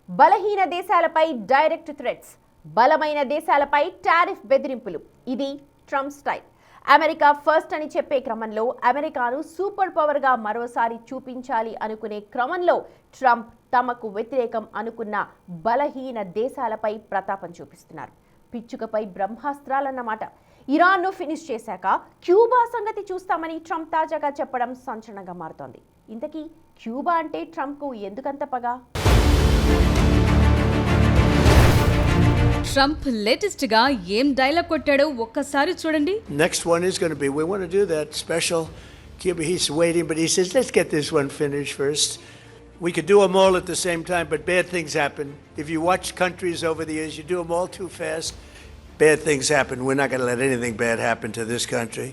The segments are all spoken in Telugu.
బలహీన దేశాలపై డైరెక్ట్ థ్రెట్స్, బలమైన దేశాలపై టారిఫ్ బెదిరింపులు. ఇది ట్రంప్ స్టైల్. అమెరికా ఫస్ట్ అని చెప్పే క్రమంలో, అమెరికాను సూపర్ పవర్గా మరోసారి చూపించాలి అనుకునే క్రమంలో ట్రంప్ తమకు వ్యతిరేకం అనుకున్న బలహీన దేశాలపై ప్రతాపం చూపిస్తున్నారు. పిచ్చుకపై బ్రహ్మాస్త్రాలన్నమాట. ఇరాన్ను ఫినిష్ చేశాక క్యూబా సంగతి చూస్తామని ట్రంప్ తాజాగా చెప్పడం సంచలనంగా మారుతోంది. ఇంతకీ క్యూబా అంటే ట్రంప్కు ఎందుకంత పగ? ట్రంప్ లేటెస్ట్ గా ఏం డైలాగ్ కొట్టాడో ఒక్కసారి చూడండి. Next one is going to be, we want to do that special Cuba. He's waiting, but he says, let's get this one finished first. We could do them all at the same time, but bad things happen. If you watch countries over the years, you do them all too fast, bad things happen. We're not going to let anything bad happen to this country.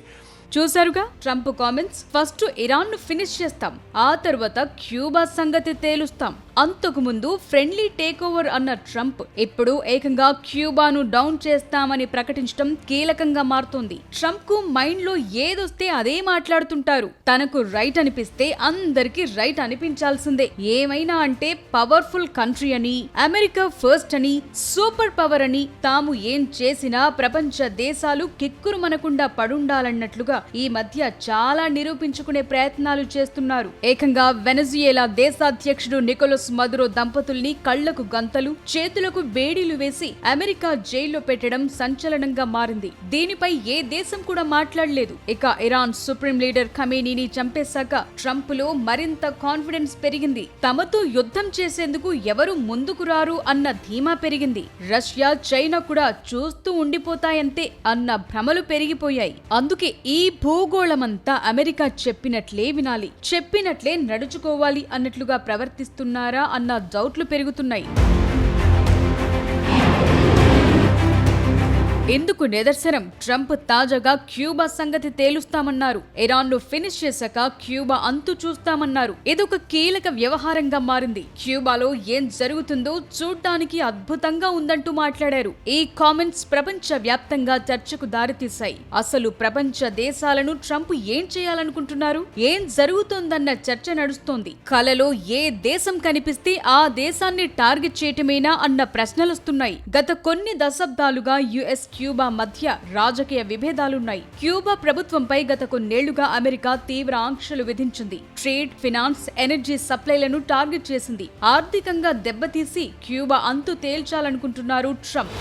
చూసారుగా ట్రంప్ కామెంట్స్. ఫస్ట్ ఇరాన్ ను ఫినిష్ చేస్తాం, ఆ తర్వాత క్యూబా సంగతి తేలుస్తాం. అంతకు ముందు ఫ్రెండ్లీ టేక్ ఓవర్ అన్న ట్రంప్ ఇప్పుడు ఏకంగా క్యూబాను డౌన్ చేస్తామని ప్రకటించడం కీలకంగా మారుతోంది. ట్రంప్ కు మైండ్ లో ఏదొస్తే అదే మాట్లాడుతుంటారు. తనకు రైట్ అనిపిస్తే అందరికి రైట్ అనిపించాల్సిందే. ఏమైనా అంటే పవర్ఫుల్ కంట్రీ అని, అమెరికా ఫస్ట్ అని, సూపర్ పవర్ అని, తాము ఏం చేసినా ప్రపంచ దేశాలు కిక్కురు మనకుండా పడుండాలన్నట్లుగా ఈ మధ్య చాలా నిరూపించుకునే ప్రయత్నాలు చేస్తున్నారు. ఏకంగా వెనజుయేలా దేశాధ్యక్షుడు నికోలస్ మదురో దంపతుల్ని కళ్లకు గంతలు, చేతులకు బేడీలు వేసి అమెరికా జైల్లో పెట్టడం సంచలనంగా మారింది. దీనిపై ఏ దేశం కూడా మాట్లాడలేదు. ఇక ఇరాన్ సుప్రీం లీడర్ ఖమేనీని చంపేశాక ట్రంప్ లో మరింత కాన్ఫిడెన్స్ పెరిగింది. తమతో యుద్ధం చేసేందుకు ఎవరు ముందుకు రారు అన్న ధీమా పెరిగింది. రష్యా, చైనా కూడా చూస్తూ ఉండిపోతాయంతే అన్న భ్రమలు పెరిగిపోయాయి. అందుకే ఈ భూగోళమంతా అమెరికా చెప్పినట్లే వినాలి, చెప్పినట్లే నడుచుకోవాలి అన్నట్లుగా ప్రవర్తిస్తున్నారా అన్న డౌట్లు పెరుగుతున్నాయి. ఇందుకు నిదర్శనం ట్రంప్ తాజాగా క్యూబా సంగతి తేలుస్తామన్నారు. ఇరాన్ ను ఫినిష్ చేశాక క్యూబా అంతు చూస్తామన్నారు. ఇదొక కీలక వ్యవహారంగా మారింది. క్యూబాలో ఏం జరుగుతుందో చూడ్డానికి అద్భుతంగా ఉందంటూ మాట్లాడారు. ఈ కామెంట్స్ ప్రపంచ వ్యాప్తంగా చర్చకు దారితీశాయి. అసలు ప్రపంచ దేశాలను ట్రంప్ ఏం చేయాలనుకుంటున్నారు, ఏం జరుగుతోందన్న చర్చ నడుస్తోంది. కలలో ఏ దేశం కనిపిస్తే ఆ దేశాన్ని టార్గెట్ చేయటమేనా అన్న ప్రశ్నలొస్తున్నాయి. గత కొన్ని దశాబ్దాలుగా యుఎస్ క్యూబా మధ్య రాజకీయ విభేదాలున్నాయి. క్యూబా ప్రభుత్వంపై గత కొన్నేళ్లుగా అమెరికా తీవ్ర ఆంక్షలు విధించింది. ట్రేడ్, ఫినాన్స్, ఎనర్జీ సప్లైలను టార్గెట్ చేసింది. ఆర్థికంగా దెబ్బతీసి క్యూబా అంతు తేల్చాలనుకుంటున్నారు ట్రంప్.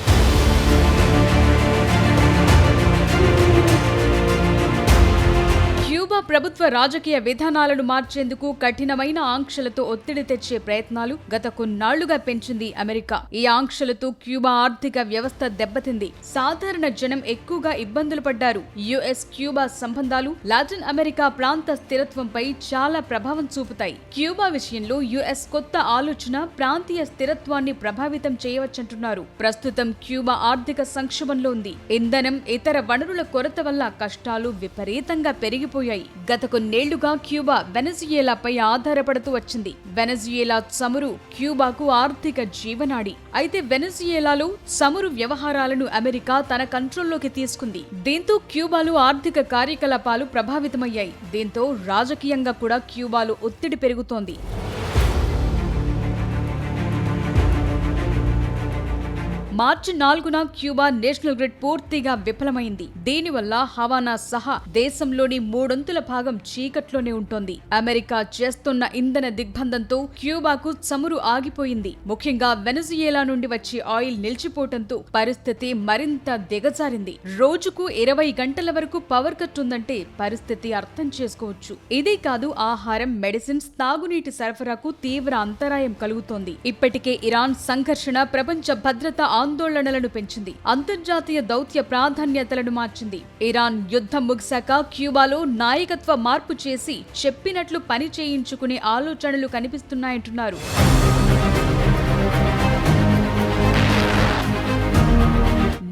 క్యూబా ప్రభుత్వ రాజకీయ విధానాలను మార్చేందుకు కఠినమైన ఆంక్షలతో ఒత్తిడి తెచ్చే ప్రయత్నాలు గత కొన్నాళ్లుగా పెంచింది అమెరికా. ఈ ఆంక్షలతో క్యూబా ఆర్థిక వ్యవస్థ దెబ్బతింది. సాధారణ జనం ఎక్కువగా ఇబ్బందులు పడ్డారు. యుఎస్ క్యూబా సంబంధాలు లాటిన్ అమెరికా ప్రాంత స్థిరత్వంపై చాలా ప్రభావం చూపుతాయి. క్యూబా విషయంలో యుఎస్ కొత్త ఆలోచన ప్రాంతీయ స్థిరత్వాన్ని ప్రభావితం చేయవచ్చంటున్నారు. ప్రస్తుతం క్యూబా ఆర్థిక సంక్షోభంలో ఉంది. ఇంధనం, ఇతర వనరుల కొరత వల్ల కష్టాలు విపరీతంగా పెరిగిపోయాయి. గత కొన్నేళ్లుగా క్యూబా వెనజుయేలాపై ఆధారపడుతూ వచ్చింది. వెనజుయేలా చమురు క్యూబాకు ఆర్థిక జీవనాడి. అయితే వెనజుయేలాలో చమురు వ్యవహారాలను అమెరికా తన కంట్రోల్లోకి తీసుకుంది. దీంతో క్యూబాలో ఆర్థిక కార్యకలాపాలు ప్రభావితమయ్యాయి. దీంతో రాజకీయంగా కూడా క్యూబాలో ఒత్తిడి పెరుగుతోంది. మార్చి 4న క్యూబా నేషనల్ గ్రిడ్ పూర్తిగా విఫలమైంది. దీనివల్ల హవానా సహా దేశంలోని 3/4 భాగం చీకట్లోనే ఉంటోంది. అమెరికా చేస్తున్న ఇంధన దిగ్బంధంతో క్యూబాకు చమురు ఆగిపోయింది. ముఖ్యంగా వెనజుయేలా నుండి వచ్చే ఆయిల్ నిలిచిపోవడంతో పరిస్థితి మరింత దిగజారింది. రోజుకు 20 గంటల వరకు పవర్ కట్ ఉందంటే పరిస్థితి అర్థం చేసుకోవచ్చు. ఇదే కాదు, ఆహారం, మెడిసిన్స్, తాగునీటి సరఫరాకు తీవ్ర అంతరాయం కలుగుతోంది. ఇప్పటికే ఇరాన్ సంఘర్షణ ప్రపంచ భద్రత ఆందోళనలను పెంచింది. అంతర్జాతీయ దౌత్య ప్రాధాన్యతలను మార్చింది. ఇరాన్ యుద్ధం ముగిశాక క్యూబాలో నాయకత్వ మార్పు చేసి చెప్పినట్లు పని చేయించుకునే ఆలోచనలు కనిపిస్తున్నాయంటున్నారు.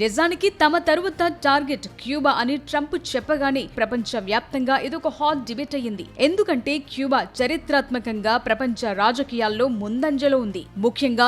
నిజానికి తమ తరువాత టార్గెట్ క్యూబా అని ట్రంప్ చెప్పగానే ప్రపంచ వ్యాప్తంగా ఇదొక హాట్ డిబేట్ అయ్యింది. ఎందుకంటే క్యూబా చరిత్రాత్మకంగా ప్రపంచ రాజకీయాల్లో ముందంజలో ఉంది. ముఖ్యంగా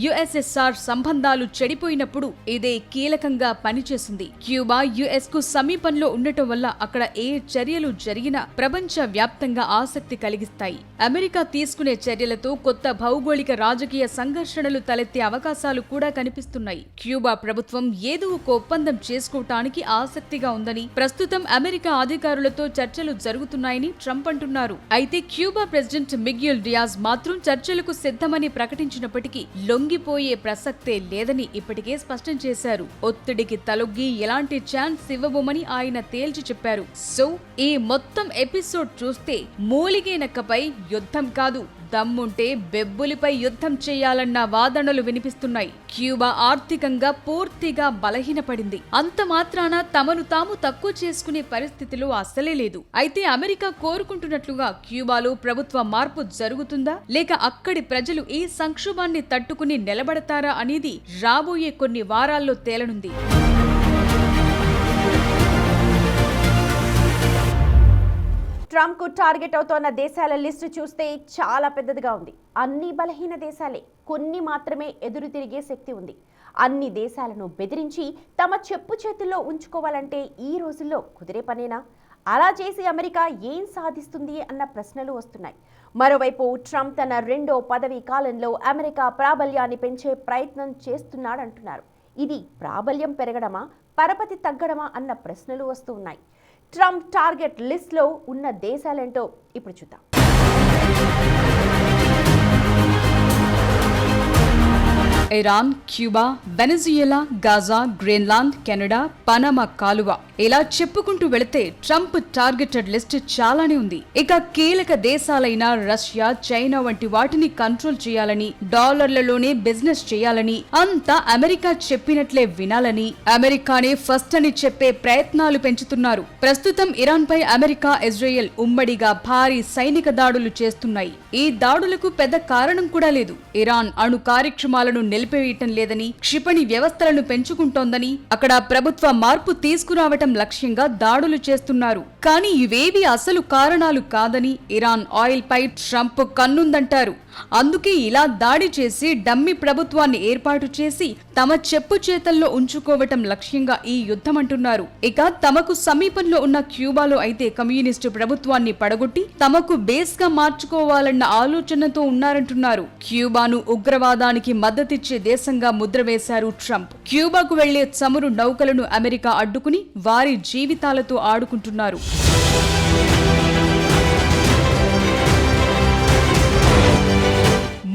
యుఎస్ఎస్ఆర్ సంబంధాలు చెడిపోయినప్పుడు ఇదే కీలకంగా పనిచేసింది. క్యూబా యుఎస్ కు సమీపంలో ఉండటం వల్ల అక్కడ ఏ చర్యలు జరిగినా ప్రపంచ వ్యాప్తంగా ఆసక్తి కలిగిస్తాయి. అమెరికా తీసుకునే చర్యలతో కొత్త భౌగోళిక రాజకీయ సంఘర్షణలు తలెత్తే అవకాశాలు కూడా కనిపిస్తున్నాయి. క్యూబా ప్రభుత్వం ఏదో ఒక ఒప్పందం చేసుకోవటానికి ఆసక్తిగా ఉందని ప్రస్తుతం అమెరికా అధికారులతో చర్చలు జరుగుతున్నాయని ట్రంప్ అంటున్నారు. అయితే క్యూబా ప్రెసిడెంట్ మిగ్యూల్ డియాజ్ మాత్రం చర్చలకు సిద్ధమని ప్రకటించినప్పటికీ లొంగిపోయే ప్రసక్తే లేదని ఇప్పటికే స్పష్టం చేశారు. ఒత్తిడికి తలొగ్గి ఎలాంటి ఛాన్స్ ఇవ్వబోమని ఆయన తేల్చి చెప్పారు. సో ఈ మొత్తం ఎపిసోడ్ చూస్తే మూలిగే నక్కపై యుద్ధం కాదు, దమ్ముంటే బెబ్బులిపై యుద్ధం చేయాలన్న వాదనలు వినిపిస్తున్నాయి. క్యూబా ఆర్థికంగా పూర్తిగా బలహీనపడింది. అంత మాత్రాన తమను తాము తక్కువ చేసుకునే పరిస్థితిలో అసలే లేదు. అయితే అమెరికా కోరుకుంటున్నట్లుగా క్యూబాలో ప్రభుత్వ మార్పు జరుగుతుందా, లేక అక్కడి ప్రజలు ఈ సంక్షోభాన్ని తట్టుకుని నిలబడతారా అనేది రాబోయే కొన్ని వారాల్లో తేలనుంది. ట్రంప్ కు టార్గెట్ అవుతోన్న దేశాల లిస్టు చూస్తే చాలా పెద్దదిగా ఉంది. అన్ని బలహీన దేశాలే, కొన్ని మాత్రమే ఎదురు తిరిగే శక్తి ఉంది. అన్ని దేశాలను బెదిరించి తమ చెప్పు చేతుల్లో ఉంచుకోవాలంటే ఈ రోజుల్లో కుదిరే పనేనా? అలా చేసి అమెరికా ఏం సాధిస్తుంది అన్న ప్రశ్నలు వస్తున్నాయి. మరోవైపు ట్రంప్ తన రెండో పదవీ కాలంలో అమెరికా ప్రాబల్యాన్ని పెంచే ప్రయత్నం చేస్తున్నాడంటున్నారు. ఇది ప్రాబల్యం పెరగడమా, పరపతి తగ్గడమా అన్న ప్రశ్నలు వస్తూ ఉన్నాయి. ట్రంప్ టార్గెట్ లిస్ట్లో ఉన్న దేశాలేంటో ఇప్పుడు చూద్దాం. Iran, Cuba, Venezuela, Gaza, Greenland, Canada, Panama కాలువ ఇలా చెప్పుకుంటూ వెళితే ట్రంప్ టార్గెటెడ్ లిస్ట్ చాలానే ఉంది. ఇక కీలక దేశాలైన రష్యా, చైనా వంటి వాటిని కంట్రోల్ చేయాలని, డాలర్లలోనే బిజినెస్ చేయాలని, అంతా అమెరికా చెప్పినట్లే వినాలని, అమెరికానే ఫస్ట్ అని చెప్పే ప్రయత్నాలు పెంచుతున్నారు. ప్రస్తుతం ఇరాన్ పై అమెరికా, ఇజ్రాయెల్ ఉమ్మడిగా భారీ సైనిక దాడులు చేస్తున్నాయి. ఈ దాడులకు పెద్ద కారణం కూడా లేదు. ఇరాన్ అణు కార్యక్రమాలను నిలిపివేయటం లేదని, క్షిపణి వ్యవస్థలను పెంచుకుంటోందని, అక్కడ ప్రభుత్వ మార్పు తీసుకురావటం లక్ష్యంగా దాడులు చేస్తున్నారు. కానీ ఇవేవి అసలు కారణాలు కాదని ఇరాన్ ఆయిల్ పై ట్రంప్ కన్నుందంటారు. అందుకే ఇలా దాడి చేసి డమ్మి ప్రభుత్వాన్ని ఏర్పాటు చేసి తమ చెప్పు చేతల్లో ఉంచుకోవటం లక్ష్యంగా ఈ యుద్ధం అంటున్నారు. ఇక తమకు సమీపంలో ఉన్న క్యూబాలో అయితే కమ్యూనిస్టు ప్రభుత్వాన్ని పడగొట్టి తమకు బేస్ గా మార్చుకోవాలన్న ఆలోచనతో ఉన్నారంటున్నారు. క్యూబాను ఉగ్రవాదానికి మద్దతిచ్చే దేశంగా ముద్ర వేశారు ట్రంప్. క్యూబాకు వెళ్లే చమురు నౌకలను అమెరికా అడ్డుకుని వారి జీవితాలతో ఆడుకుంటున్నారు.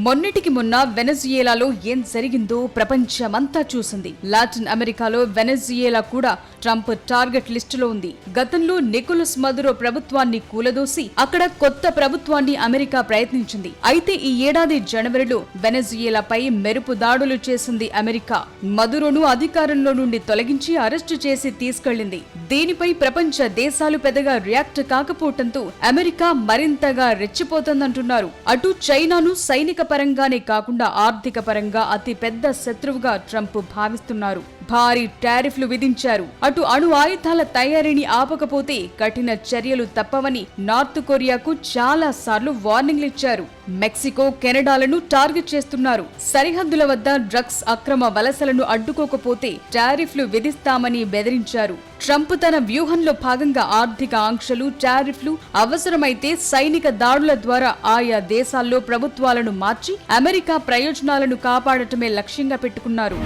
మొన్నటికి మొన్న వెనజుయేలాలో ఏం జరిగిందో ప్రపంచమంతా చూసింది. లాటిన్ అమెరికాలో వెనజుయేలా కూడా ట్రంప్ టార్గెట్ లిస్టులో ఉంది. గతంలో నికోలస్ మదురో ప్రభుత్వాన్ని కూలదోసి అక్కడ కొత్త ప్రభుత్వాన్ని అమెరికా ప్రయత్నించింది. అయితే ఈ ఏడాది జనవరిలో వెనజుయేలాపై మెరుపు దాడులు చేసింది అమెరికా. మదురోను అధికారంలో నుండి తొలగించి అరెస్టు చేసి తీసుకెళ్లింది. దీనిపై ప్రపంచ దేశాలు పెద్దగా రియాక్ట్ కాకపోవడంతో అమెరికా మరింతగా రెచ్చిపోతుందంటున్నారు. అటు చైనాను సైనిక పరంగానే కాకుండా ఆర్థిక పరంగా అతి పెద్ద శత్రువుగా ట్రంప్ భావిస్తున్నారు. భారీ టారిఫ్లు విధించారు. అటు అణు ఆయుధాల తయారీని ఆపకపోతే కఠిన చర్యలు తప్పవని నార్త్ కొరియాకు చాలా సార్లు వార్నింగ్లు ఇచ్చారు. మెక్సికో, కెనడాలను టార్గెట్ చేస్తున్నారు. సరిహద్దుల వద్ద డ్రగ్స్ అక్రమ వలసలను అడ్డుకోకపోతే టారిఫ్లు విధిస్తామని బెదిరించారు. ట్రంప్ తన వ్యూహంలో భాగంగా ఆర్థిక ఆంక్షలు, టారిఫ్లు, అవసరమైతే సైనిక దాడుల ద్వారా ఆయా దేశాల్లో ప్రభుత్వాలను మార్చి అమెరికా ప్రయోజనాలను కాపాడటమే లక్ష్యంగా పెట్టుకున్నారు.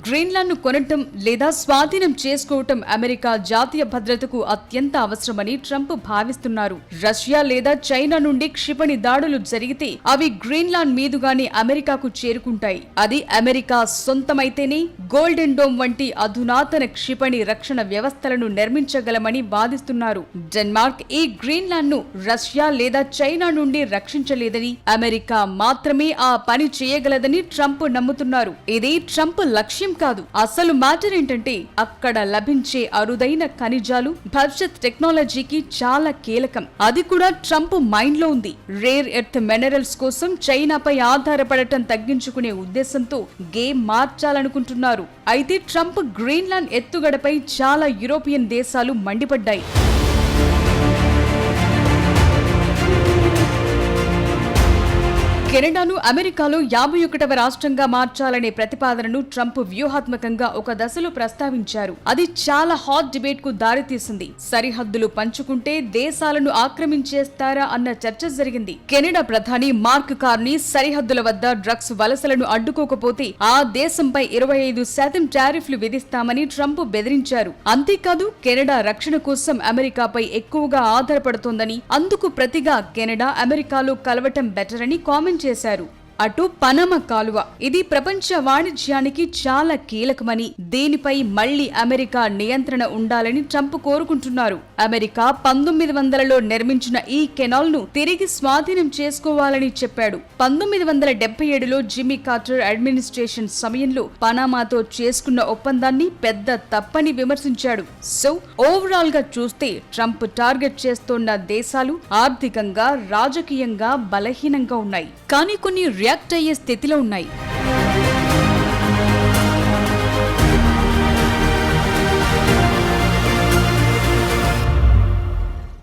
గ్రీన్లాండ్ ను కొనటం లేదా స్వాధీనం చేసుకోవటం అమెరికా జాతీయ భద్రతకు అత్యంత అవసరమని ట్రంప్ భావిస్తున్నారు. రష్యా లేదా చైనా నుండి క్షిపణి దాడులు జరిగితే అవి గ్రీన్లాండ్ మీదుగానే అమెరికాకు చేరుకుంటాయి. అది అమెరికా సొంతమైతేనే గోల్డెన్ డోమ్ వంటి అధునాతన క్షిపణి రక్షణ వ్యవస్థలను నిర్మించగలమని వాదిస్తున్నారు. డెన్మార్క్ ఈ గ్రీన్లాండ్ ను రష్యా లేదా చైనా నుండి రక్షించలేదని, అమెరికా మాత్రమే ఆ పని చేయగలదని ట్రంప్ నమ్ముతున్నారు. ఇది ట్రంప్ లక్ష్యం కాదు. అసలు మ్యాటర్ ఏంటంటే అక్కడ లభించే అరుదైన ఖనిజాలు భవిష్యత్ టెక్నాలజీకి చాలా కీలకం. అది కూడా ట్రంప్ మైండ్ లో ఉంది. రేర్ ఎర్త్ మినరల్స్ కోసం చైనాపై ఆధారపడటం తగ్గించుకునే ఉద్దేశంతో గేమ్ మార్చాలనుకుంటున్నారు. అయితే ట్రంప్ గ్రీన్లాండ్ ఎత్తుగడపై చాలా యూరోపియన్ దేశాలు మండిపడ్డాయి. కెనడాను అమెరికాలో 51వ రాష్ట్రంగా మార్చాలనే ప్రతిపాదనను ట్రంప్ వ్యూహాత్మకంగా ఒక దశలో ప్రస్తావించారు. అది చాలా హాట్ డిబేట్ కు దారితీసింది. సరిహద్దులు పంచుకుంటే దేశాలను ఆక్రమించేస్తారా అన్న చర్చ జరిగింది. కెనడా ప్రధాని మార్క్ కార్నీ సరిహద్దుల వద్ద డ్రగ్స్ వలసలను అడ్డుకోకపోతే ఆ దేశంపై 25% టారిఫ్లు విధిస్తామని ట్రంప్ బెదిరించారు. అంతేకాదు కెనడా రక్షణ కోసం అమెరికాపై ఎక్కువగా ఆధారపడుతోందని, అందుకు ప్రతిగా కెనడా అమెరికాలో కలవటం బెటర్ అని కామెంట్ చేశారు. అటు పనామా కాలువ, ఇది ప్రపంచ వాణిజ్యానికి చాలా కీలకమని, దీనిపై మళ్లీ అమెరికా నియంత్రణ ఉండాలని ట్రంప్ కోరుకుంటున్నారు. అమెరికా 1900లో నిర్మించిన ఈ కెనాల్ ను తిరిగి స్వాధీనం చేసుకోవాలని చెప్పాడు. 1977లో జిమ్మీ కార్టర్ అడ్మినిస్ట్రేషన్ సమయంలో పనామాతో చేసుకున్న ఒప్పందాన్ని పెద్ద తప్పని విమర్శించాడు. సో ఓవరాల్ గా చూస్తే ట్రంప్ టార్గెట్ చేస్తోన్న దేశాలు ఆర్థికంగా, రాజకీయంగా బలహీనంగా ఉన్నాయి. కానీ కొన్ని రియాక్ట్ అయ్యే స్థితిలో ఉన్నాయి.